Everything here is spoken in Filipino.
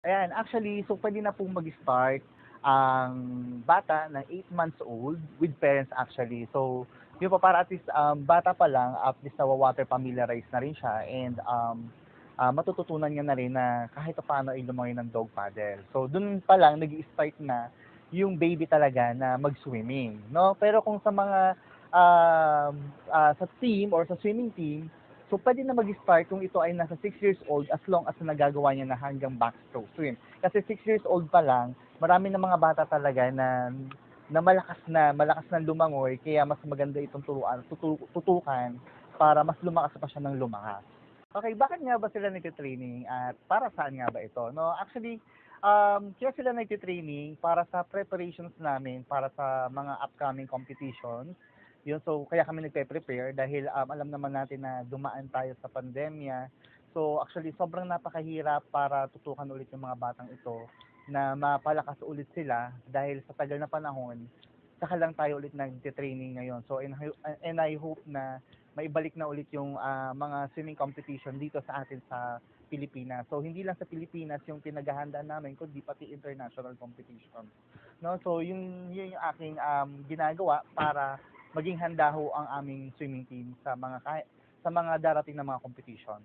Ayan, actually, so pwede na pong mag-start ang bata na 8 months old with parents actually. So, yun po para at least bata pa lang, at least nawa-water familiarize na rin siya and matututunan niya na rin na kahit paano ay lumangoy ng dog paddle. So, dun pa lang nag-i-start na yung baby talaga na mag-swimming, no? Pero kung sa mga sa team or sa swimming team, so, pwede na mag-start kung ito ay nasa 6 years old as long as nagagawa niya na hanggang backstroke swim. Kasi 6 years old pa lang, marami na mga bata talaga na malakas na lumangoy, kaya mas maganda itong tutukan para mas lumakas pa siya ng lumakas. Okay, bakit nga ba sila nagte-training at para saan nga ba ito? No, actually, kaya sila nagte-training para sa preparations namin para sa mga upcoming competitions. Yun, so kaya kami nagpe-prepare dahil alam naman natin na dumaan tayo sa pandemya. So actually sobrang napakahirap para tutukan ulit yung mga batang ito na mapalakas ulit sila dahil sa tagal na panahon saka lang tayo ulit nagte-training ngayon. So and I hope na maibalik na ulit yung mga swimming competition dito sa atin sa Pilipinas. So hindi lang sa Pilipinas yung pinaghahandaan namin kundi pati international competition. No, so yun yung aking ginagawa para maging handa ho ang aming swimming team sa mga darating na mga competition.